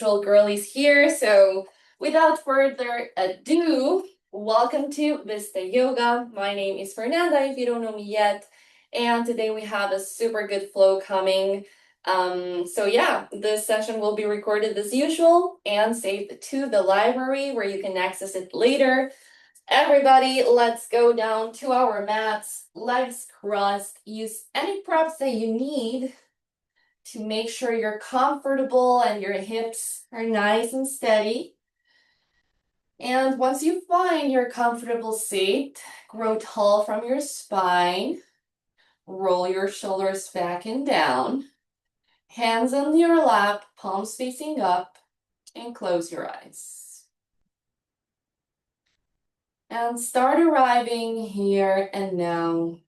usual, girlies here. So without further ado, welcome to Vista Yoga. My name is Fernanda, if you don't know me yet. And today we have a super good flow coming. This session will be recorded as usual and saved to the library where you can access it later. Everybody, let's go down to our mats, legs crossed. Use any props that you need to make sure you're comfortable and your hips are nice and steady. And once you find your comfortable seat, grow tall from your spine. Roll your shoulders back and down. Hands on your lap, palms facing up, and close your eyes. And start arriving here and now.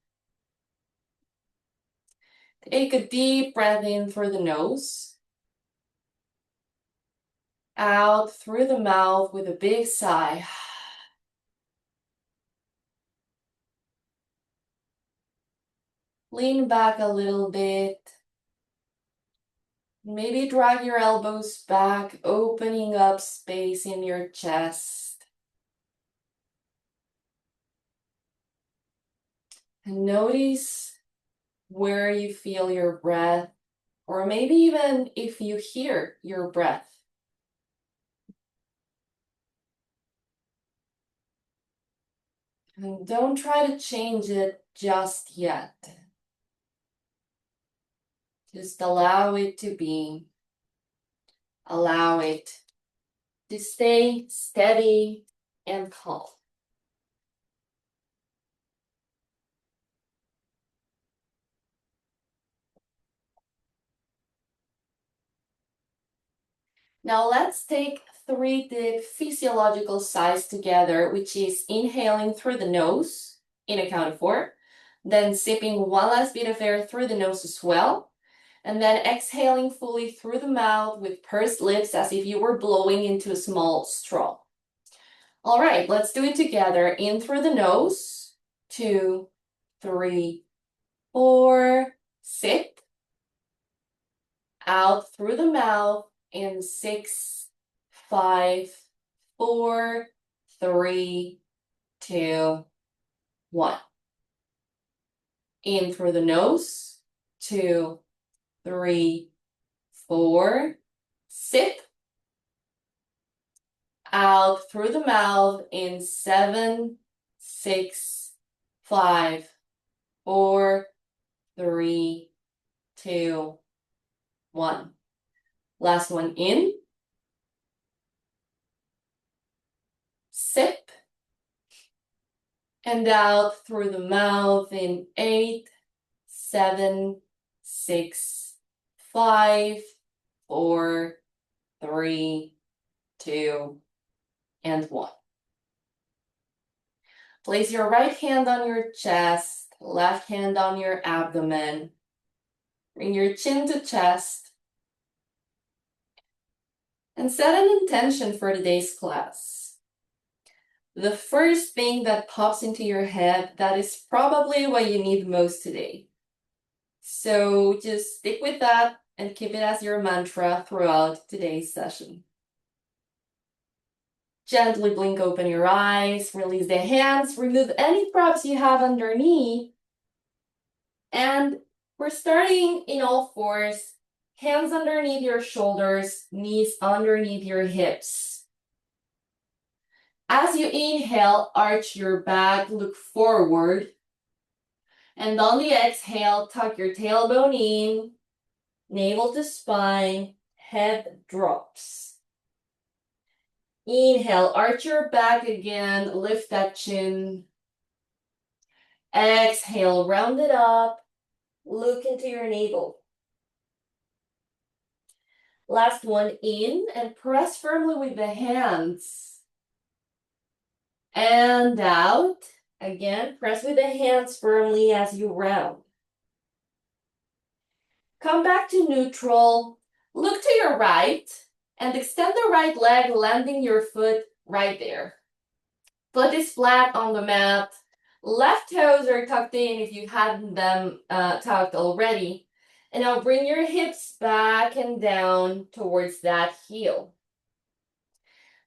Take a deep breath in through the nose. Out through the mouth with a big sigh. Lean back a little bit. Maybe drag your elbows back, opening up space in your chest. And notice where you feel your breath, or maybe even if you hear your breath. And don't try to change it just yet. Just allow it to be. Allow it to stay steady and calm. Now let's take 3 deep physiological sighs together, which is inhaling through the nose in a count of 4, then sipping one last bit of air through the nose as well, and then exhaling fully through the mouth with pursed lips as if you were blowing into a small straw. All right, let's do it together. In through the nose, 2, 3, 4, sip. Out through the mouth in 6, 5, 4, 3, 2, 1. In through the nose, 2, 3, 4, sip. Out through the mouth in 7, 6, 5, 4, 3, 2, 1. Last one in. Sip. And out through the mouth in 8, 7, 6, 5, 4, 3, 2, and 1. Place your right hand on your chest, left hand on your abdomen. Bring your chin to chest. And set an intention for today's class. The first thing that pops into your head, that is probably what you need most today. So just stick with that and keep it as your mantra throughout today's session. Gently blink open your eyes, release the hands, remove any props you have underneath. And we're starting in all fours, hands underneath your shoulders, knees underneath your hips. As you inhale, arch your back, look forward. And on the exhale, tuck your tailbone in, navel to spine, head drops. Inhale, arch your back again, lift that chin. Exhale, round it up, look into your navel. Last one in, and press firmly with the hands. And out. Again, press with the hands firmly as you round. Come back to neutral. Look to your right and extend the right leg, landing your foot right there. Foot is flat on the mat. Left toes are tucked in if you hadn't them tucked already. And now bring your hips back and down towards that heel.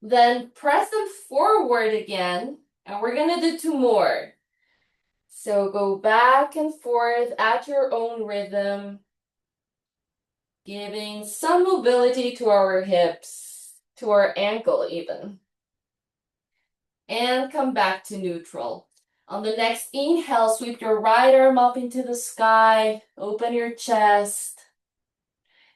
Then press them forward again, and we're gonna do 2 more. So go back and forth at your own rhythm, giving some mobility to our hips, to our ankle even. And come back to neutral. On the next inhale, sweep your right arm up into the sky, open your chest.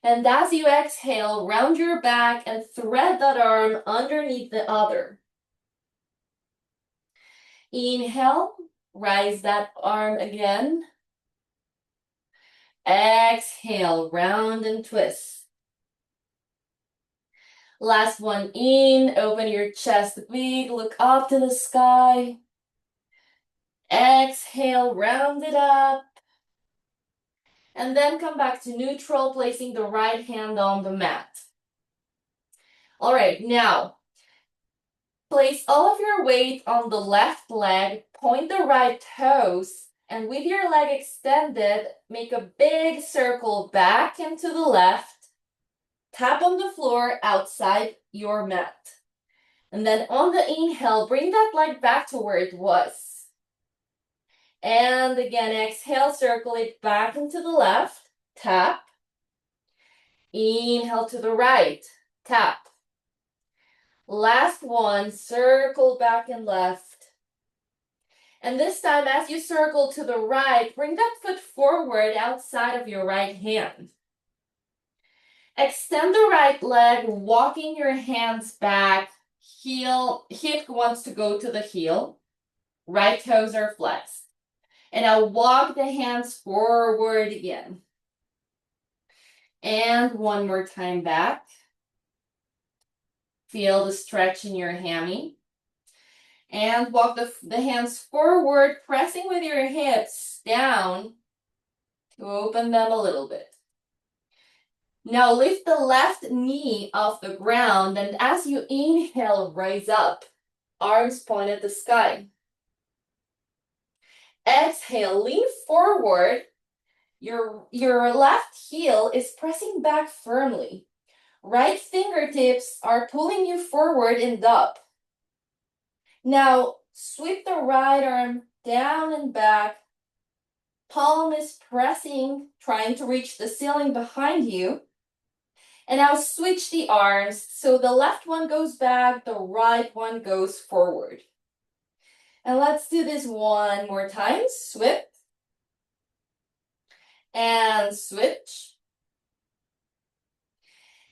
And as you exhale, round your back and thread that arm underneath the other. Inhale, rise that arm again. Exhale, round and twist. Last one in, open your chest big, look up to the sky. Exhale, round it up. And then come back to neutral, placing the right hand on the mat. All right, now place all of your weight on the left leg, point the right toes, and with your leg extended, make a big circle back and to the left. Tap on the floor outside your mat. And then on the inhale, bring that leg back to where it was. And again, exhale, circle it back into the left, tap. Inhale to the right, tap. Last one, circle back and left. And this time, as you circle to the right, bring that foot forward outside of your right hand. Extend the right leg, walking your hands back. Hip wants to go to the heel. Right toes are flexed. And I'll walk the hands forward again. And one more time back. Feel the stretch in your hammy. And walk the hands forward, pressing with your hips down to open them a little bit. Now lift the left knee off the ground, and as you inhale, rise up. Arms point at the sky. Exhale, lean forward. Your left heel is pressing back firmly. Right fingertips are pulling you forward and up. Now, sweep the right arm down and back. Palm is pressing, trying to reach the ceiling behind you. And now switch the arms, so the left one goes back, the right one goes forward. And let's do this one more time. Swip. And switch.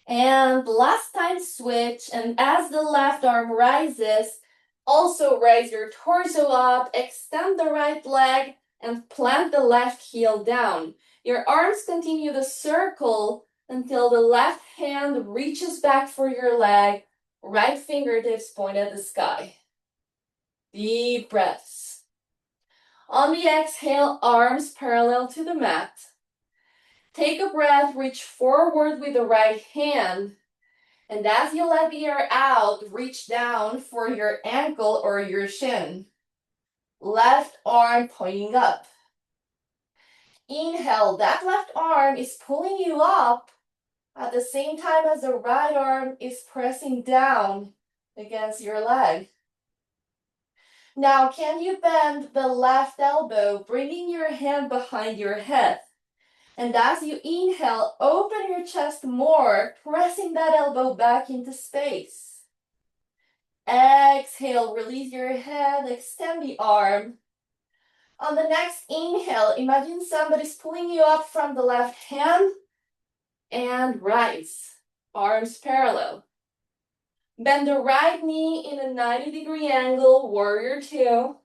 And last time, switch. And as the left arm rises, also raise your torso up, extend the right leg, and plant the left heel down. Your arms continue the circle until the left hand reaches back for your leg, right fingertips point at the sky. Deep breaths. On the exhale, arms parallel to the mat. Take a breath, reach forward with the right hand, and as you let the air out, reach down for your ankle or your shin. Left arm pointing up. Inhale, that left arm is pulling you up at the same time as the right arm is pressing down against your leg. Now, can you bend the left elbow, bringing your hand behind your head? And as you inhale, open your chest more, pressing that elbow back into space. Exhale, release your head, extend the arm. On the next inhale, imagine somebody's pulling you up from the left hand and rise. Arms parallel. Bend the right knee in a 90-degree angle, warrior two.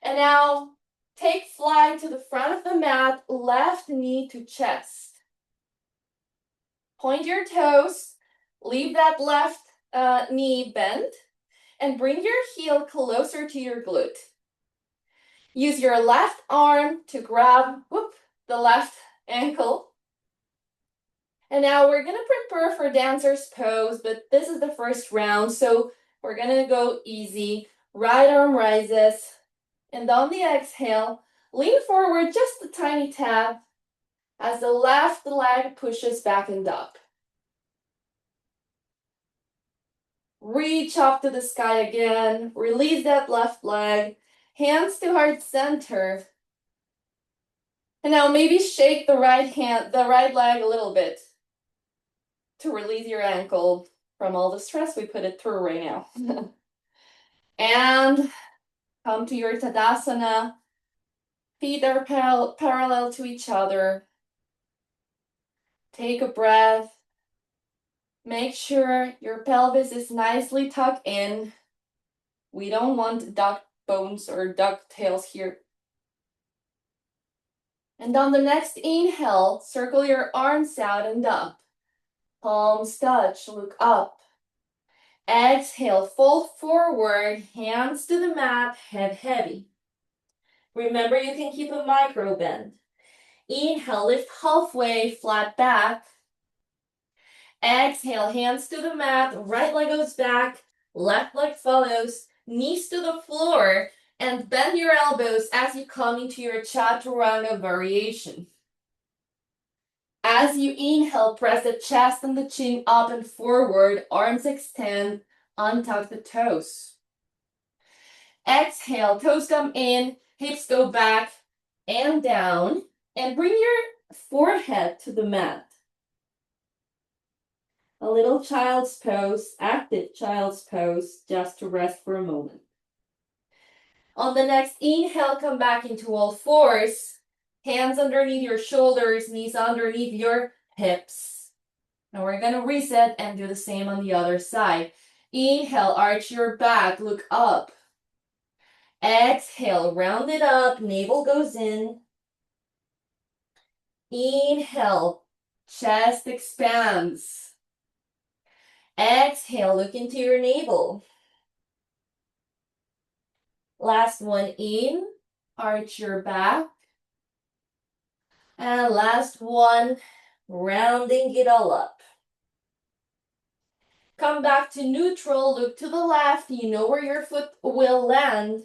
And now take flight to the front of the mat, left knee to chest. Point your toes, leave that left knee bent, and bring your heel closer to your glute. Use your left arm to grab the left ankle. And now we're gonna prepare for dancer's pose, but this is the first round, so we're gonna go easy. Right arm rises, and on the exhale, lean forward just a tiny tap, as the left leg pushes back and up. Reach up to the sky again. Release that left leg. Hands to heart center. And now maybe shake the right leg a little bit to release your ankle from all the stress we put it through right now. And come to your Tadasana. Feet are parallel to each other. Take a breath. Make sure your pelvis is nicely tucked in. We don't want duck bones or duck tails here. And on the next inhale, circle your arms out and up. Palms touch, look up. Exhale, fold forward, hands to the mat, head heavy. Remember, you can keep a micro bend. Inhale, lift halfway, flat back. Exhale, hands to the mat, right leg goes back, left leg follows, knees to the floor, and bend your elbows as you come into your Chaturanga variation. As you inhale, press the chest and the chin up and forward, arms extend, untuck the toes. Exhale, toes come in, hips go back and down, and bring your forehead to the mat. A little child's pose, active child's pose, just to rest for a moment. On the next inhale, come back into all fours. Hands underneath your shoulders, knees underneath your hips. Now we're going to reset and do the same on the other side. Inhale, arch your back, look up. Exhale, round it up, navel goes in. Inhale, chest expands. Exhale, look into your navel. Last one in, arch your back. And last one, rounding it all up. Come back to neutral, look to the left, you know where your foot will land.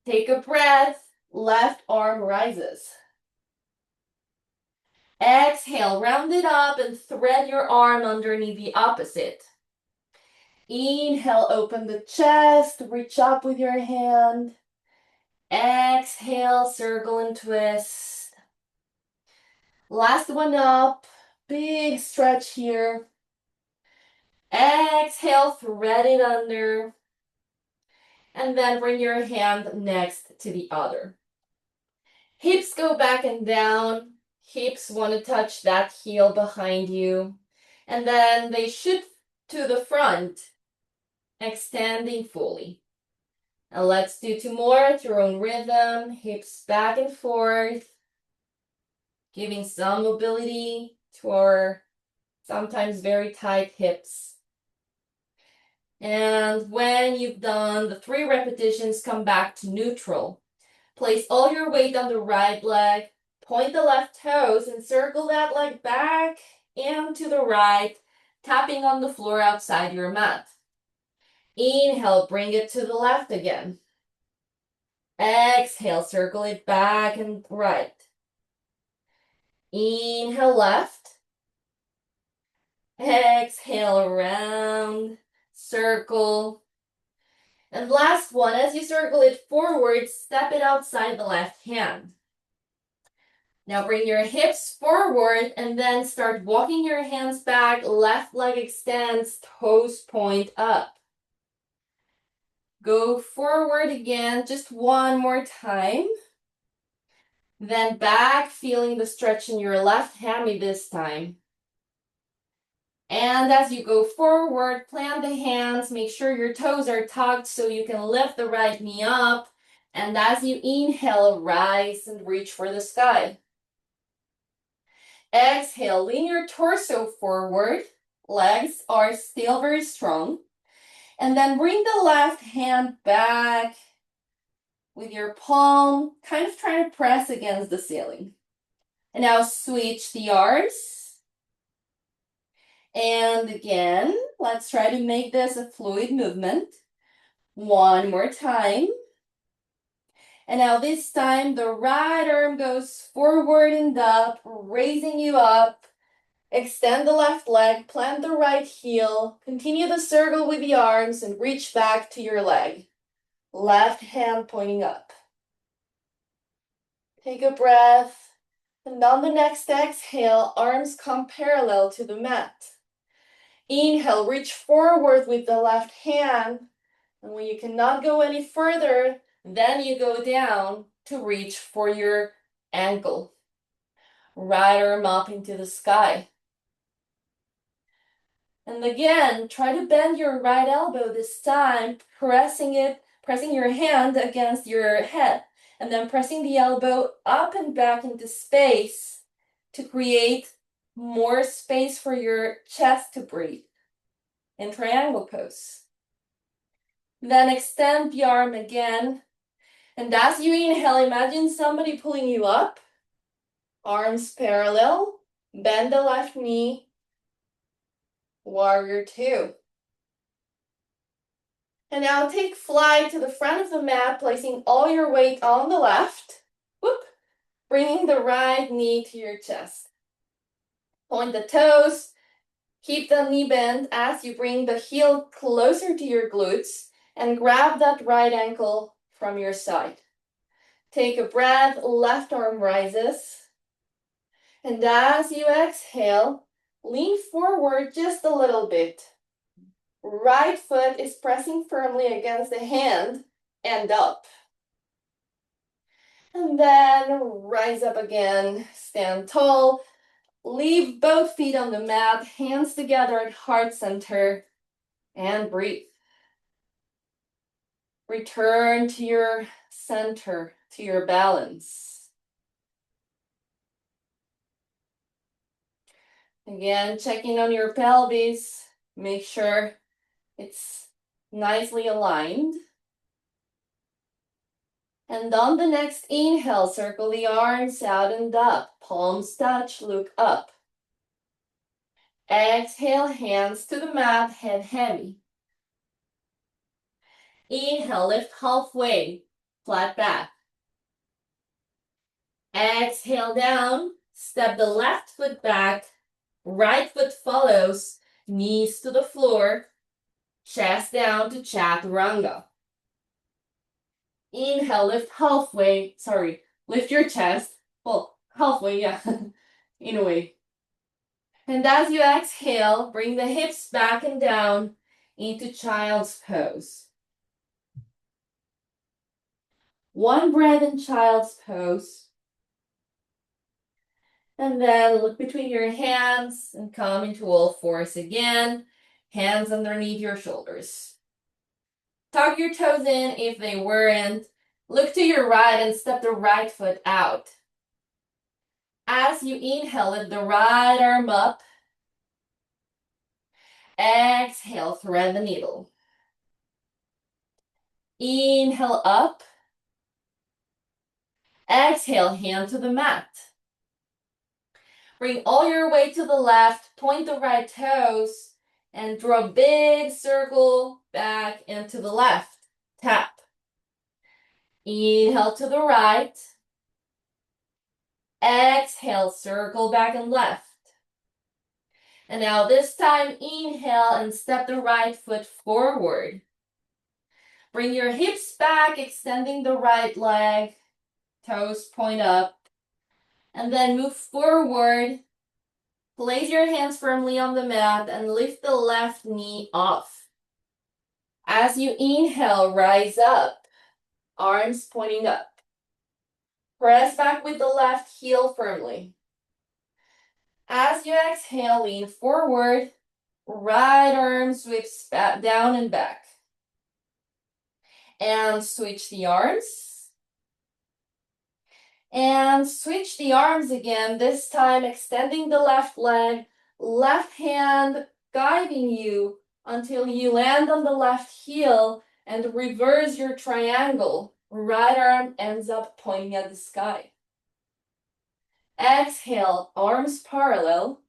Take a breath, left arm rises. Exhale, round it up and thread your arm underneath the opposite. Inhale, open the chest, reach up with your hand. Exhale, circle and twist. Last one up, big stretch here. Exhale, thread it under. And then bring your hand next to the other. Hips go back and down. Hips want to touch that heel behind you. And then they shift to the front, extending fully. And let's do two more at your own rhythm. Hips back and forth, giving some mobility to our sometimes very tight hips. And when you've done the 3 repetitions, come back to neutral. Place all your weight on the right leg, point the left toes, and circle that leg back and to the right, tapping on the floor outside your mat. Inhale, bring it to the left again. Exhale, circle it back and right. Inhale, left. Exhale, around, circle. And last one, as you circle it forward, step it outside the left hand. Now bring your hips forward and then start walking your hands back. Left leg extends, toes point up. Go forward again, just one more time. Then back, feeling the stretch in your left hammy this time. And as you go forward, plant the hands, make sure your toes are tucked so you can lift the right knee up. And as you inhale, rise and reach for the sky. Exhale, lean your torso forward. Legs are still very strong. And then bring the left hand back with your palm, kind of trying to press against the ceiling. And now switch the arms. And again, let's try to make this a fluid movement. One more time. And now this time, the right arm goes forward and up, raising you up. Extend the left leg, plant the right heel, continue the circle with the arms and reach back to your leg. Left hand pointing up. Take a breath, and on the next exhale, arms come parallel to the mat. Inhale, reach forward with the left hand, and when you cannot go any further, then you go down to reach for your ankle. Right arm up into the sky. And again, try to bend your right elbow this time, pressing your hand against your head, and then pressing the elbow up and back into space to create more space for your chest to breathe in triangle pose. Then extend the arm again. And as you inhale, imagine somebody pulling you up. Arms parallel. Bend the left knee. Warrior two. And now take flight to the front of the mat, placing all your weight on the left. Whoop. Bringing the right knee to your chest. Point the toes. Keep the knee bent as you bring the heel closer to your glutes and grab that right ankle from your side. Take a breath, left arm rises. And as you exhale, lean forward just a little bit. Right foot is pressing firmly against the hand and up. And then rise up again, stand tall. Leave both feet on the mat, hands together at heart center, and breathe. Return to your center, to your balance. Again, checking on your pelvis. Make sure it's nicely aligned. And on the next inhale, circle the arms out and up. Palms touch, look up. Exhale, hands to the mat, head heavy. Inhale, lift halfway, flat back. Exhale down, step the left foot back, right foot follows, knees to the floor, chest down to chaturanga. Inhale, lift halfway, lift your chest. Well, halfway, yeah, in a way. And as you exhale, bring the hips back and down into child's pose. One breath in child's pose. And then look between your hands and come into all fours again. Hands underneath your shoulders. Tuck your toes in if they weren't. Look to your right and step the right foot out. As you inhale, lift the right arm up. Exhale, thread the needle. Inhale up. Exhale, hand to the mat. Bring all your weight to the left, point the right toes, and draw a big circle back and to the left. Tap. Inhale to the right. Exhale, circle back and left. And now this time, inhale and step the right foot forward. Bring your hips back, extending the right leg. Toes point up. And then move forward. Place your hands firmly on the mat and lift the left knee off. As you inhale, rise up. Arms pointing up. Press back with the left heel firmly. As you exhale, lean forward. Right arm sweeps back, down and back. And switch the arms. And switch the arms again, this time extending the left leg, left hand guiding you until you land on the left heel and reverse your triangle. Right arm ends up pointing at the sky. Exhale, arms parallel.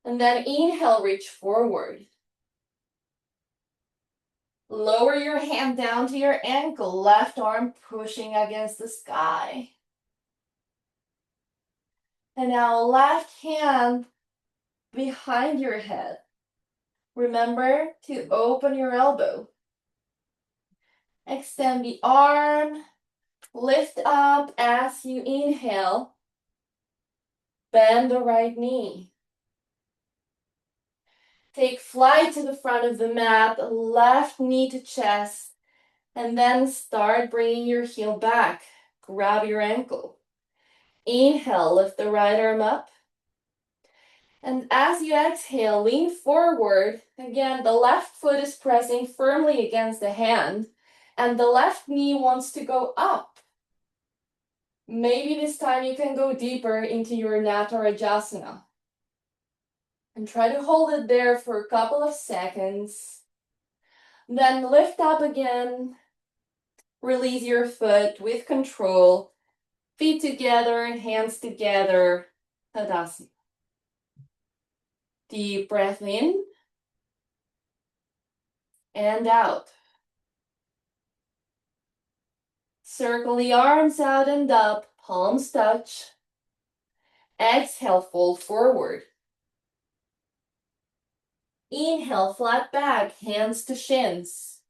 And then inhale, reach forward. Lower your hand down to your ankle, left arm pushing against the sky. And now left hand behind your head. Remember to open your elbow. Extend the arm, lift up as you inhale. Bend the right knee. Take flight to the front of the mat, left knee to chest, and then start bringing your heel back. Grab your ankle. Inhale, lift the right arm up. And as you exhale, lean forward. Again, the left foot is pressing firmly against the hand, and the left knee wants to go up. Maybe this time you can go deeper into your Natarajasana. And try to hold it there for a couple of seconds. Then lift up again. Release your foot with control. Feet together, hands together. Tadasana. Deep breath in and out. Circle the arms out and up, palms touch. Exhale, fold forward. Inhale, flat back, hands to shins.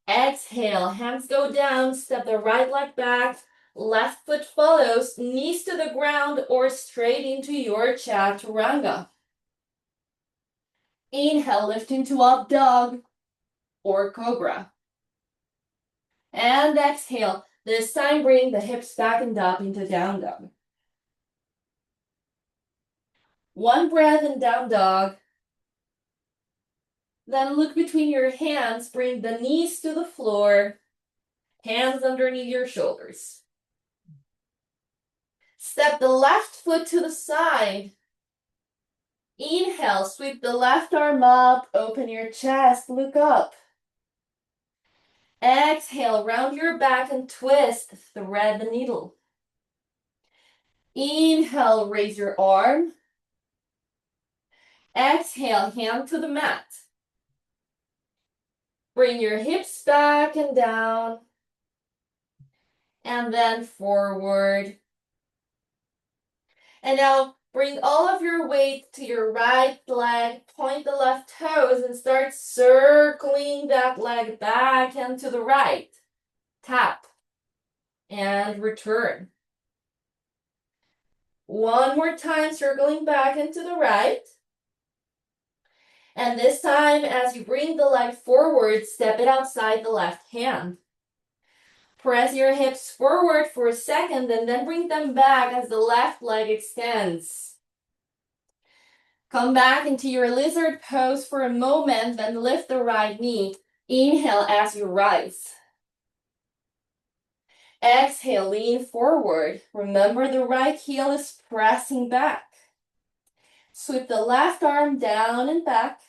Exhale, hands go down, step the right leg back, left foot follows, knees to the ground or straight into your chaturanga. Inhale, lift into up dog or cobra. And exhale, this time bring the hips back and up into down dog. One breath in down dog. Then look between your hands, bring the knees to the floor, hands underneath your shoulders. Step the left foot to the side. Inhale, sweep the left arm up, open your chest, look up. Exhale, round your back and twist, thread the needle. Inhale, raise your arm. Exhale, hand to the mat. Bring your hips back and down. And then forward. And now bring all of your weight to your right leg, point the left toes, and start circling that leg back and to the right. Tap. And return. One more time, circling back and to the right. And this time, as you bring the leg forward, step it outside the left hand. Press your hips forward for a second and then bring them back as the left leg extends. Come back into your lizard pose for a moment, then lift the right knee. Inhale as you rise. Exhale, lean forward. Remember the right heel is pressing back. Sweep the left arm down and back.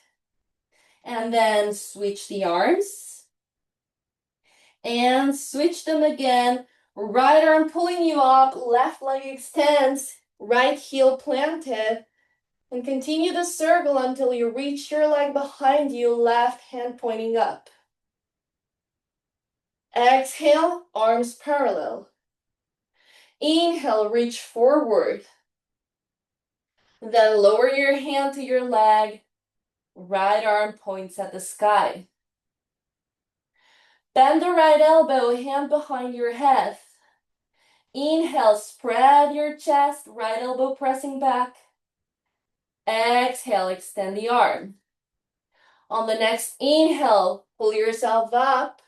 And then switch the arms. And switch them again. Right arm pulling you up, left leg extends, right heel planted. And continue the circle until you reach your leg behind you, left hand pointing up. Exhale, arms parallel. Inhale, reach forward. Then lower your hand to your leg. Right arm points at the sky. Bend the right elbow, hand behind your head. Inhale, spread your chest, right elbow pressing back. Exhale, extend the arm. On the next inhale, pull yourself up.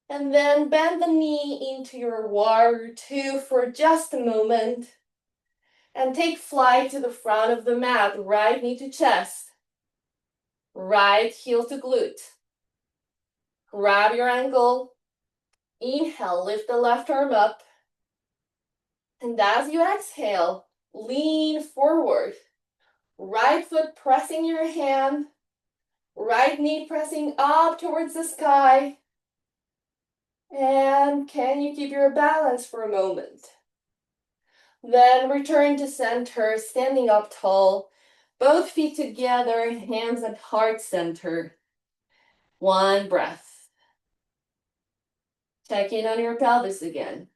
And then bend the knee into your warrior two for just a moment. And take flight to the front of the mat, right knee to chest. Right heel to glute. Grab your ankle. Inhale, lift the left arm up. And as you exhale, lean forward. Right foot pressing your hand. Right knee pressing up towards the sky. And can you keep your balance for a moment? Then return to center, standing up tall. Both feet together, hands at heart center. One breath. Check in on your pelvis again.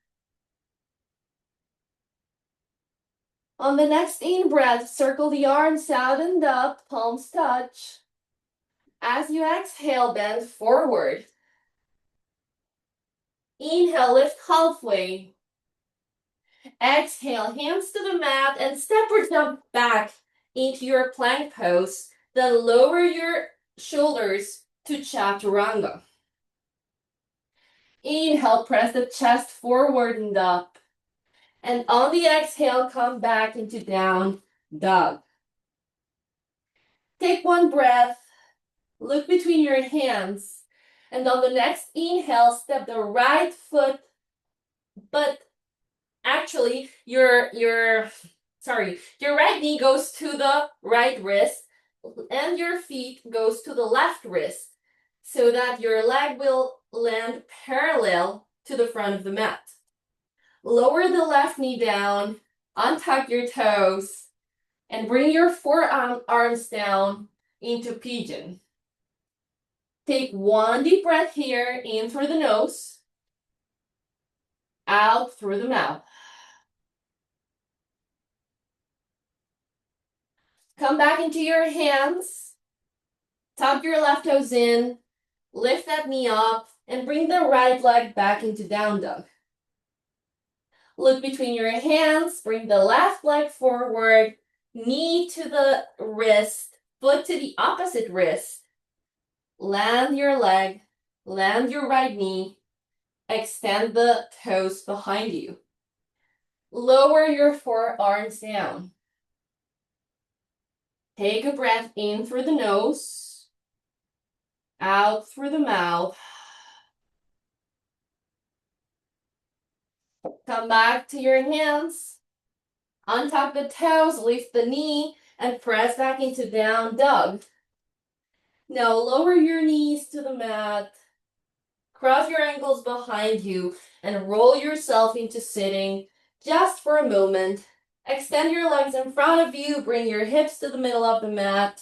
On the next in-breath, circle the arms out and up, palms touch. As you exhale, bend forward. Inhale, lift halfway. Exhale, hands to the mat and step or jump back into your plank pose. Then lower your shoulders to chaturanga. Inhale, press the chest forward and up. And on the exhale, come back into down dog. Take one breath, look between your hands, and on the next inhale, step the right foot, but actually your right knee goes to the right wrist and your feet goes to the left wrist so that your leg will land parallel to the front of the mat. Lower the left knee down, untuck your toes, and bring your forearms down into pigeon. Take one deep breath here, in through the nose, out through the mouth. Come back into your hands, tuck your left toes in, lift that knee up, and bring the right leg back into down dog. Look between your hands, bring the left leg forward, knee to the wrist, foot to the opposite wrist. Land your leg, land your right knee, extend the toes behind you. Lower your forearms down. Take a breath in through the nose, out through the mouth. Come back to your hands. Untuck the toes, lift the knee, and press back into down dog. Now lower your knees to the mat. Cross your ankles behind you and roll yourself into sitting just for a moment. Extend your legs in front of you, bring your hips to the middle of the mat.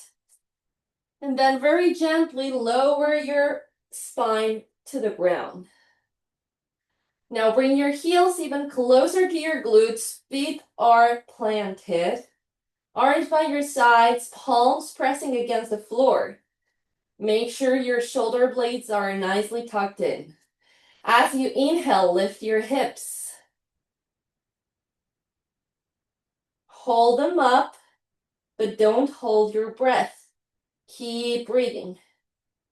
And then very gently lower your spine to the ground. Now bring your heels even closer to your glutes. Feet are planted. Arms by your sides, palms pressing against the floor. Make sure your shoulder blades are nicely tucked in. As you inhale, lift your hips. Hold them up, but don't hold your breath. Keep breathing.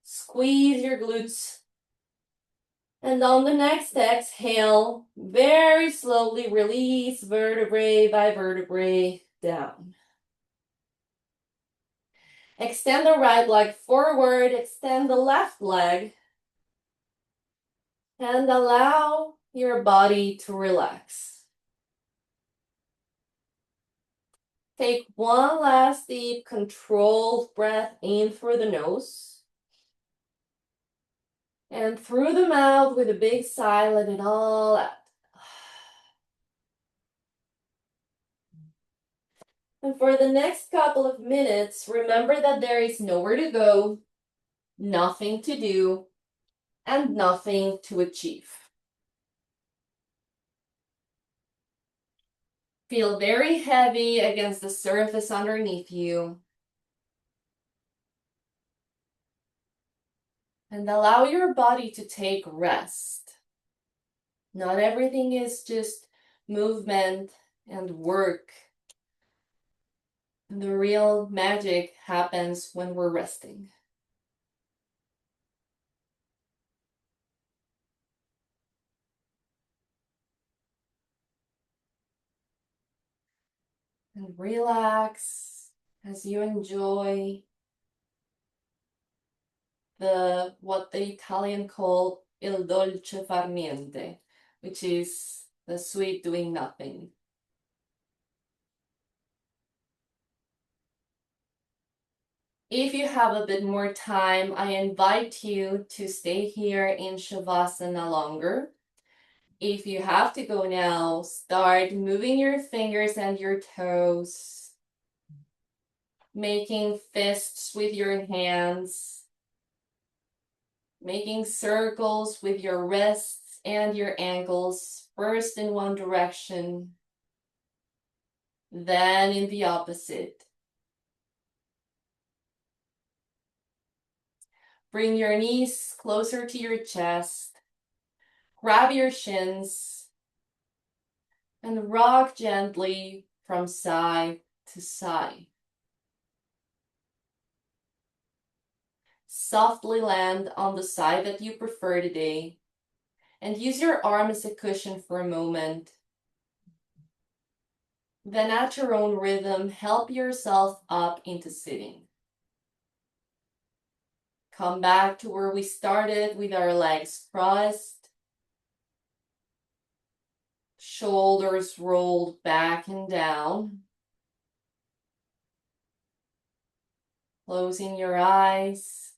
Squeeze your glutes. And on the next exhale, very slowly release vertebrae by vertebrae down. Extend the right leg forward, extend the left leg, and allow your body to relax. Take one last deep, controlled breath in through the nose. And through the mouth with a big sigh, let it all out. And for the next couple of minutes, remember that there is nowhere to go, nothing to do, and nothing to achieve. Feel very heavy against the surface underneath you. And allow your body to take rest. Not everything is just movement and work. The real magic happens when we're resting. And relax as you enjoy what the Italian call il dolce far niente, which is the sweet doing nothing. If you have a bit more time, I invite you to stay here in Shavasana longer. If you have to go now, start moving your fingers and your toes, making fists with your hands. making circles with your wrists and your ankles, first in one direction, then in the opposite. Bring your knees closer to your chest, grab your shins, and rock gently from side to side. Softly land on the side that you prefer today, and use your arm as a cushion for a moment. Then at your own rhythm, help yourself up into sitting. Come back to where we started with our legs crossed, shoulders rolled back and down. Closing your eyes,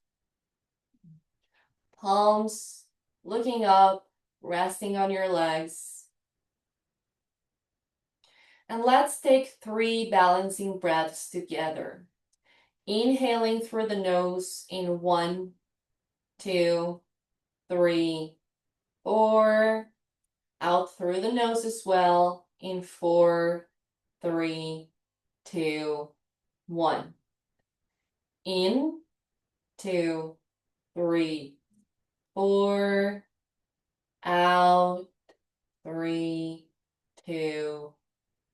palms looking up, resting on your legs. And let's take 3 balancing breaths together. Inhaling through the nose in 1, 2, 3, 4. Out through the nose as well in 4, 3, 2, 1. In, 2, 3, 4. Out, 3, 2,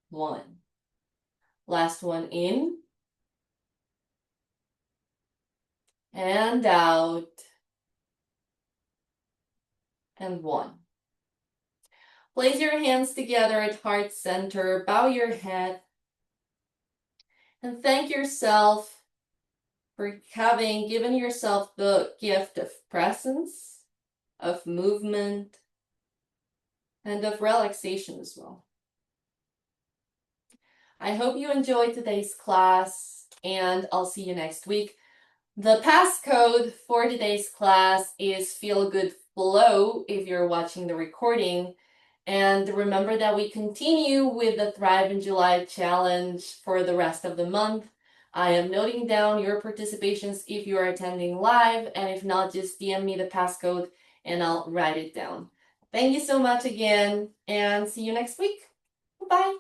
1. Last one in and out and 1. Place your hands together at heart center, bow your head, and thank yourself for having given yourself the gift of presence, of movement, and of relaxation as well. I hope you enjoyed today's class, and I'll see you next week. The passcode for today's class is Feel Good Flow if you're watching the recording. And remember that we continue with the Thrive in July challenge for the rest of the month. I am noting down your participations if you are attending live, and if not, just DM me the passcode and I'll write it down. Thank you so much again, and see you next week. Bye.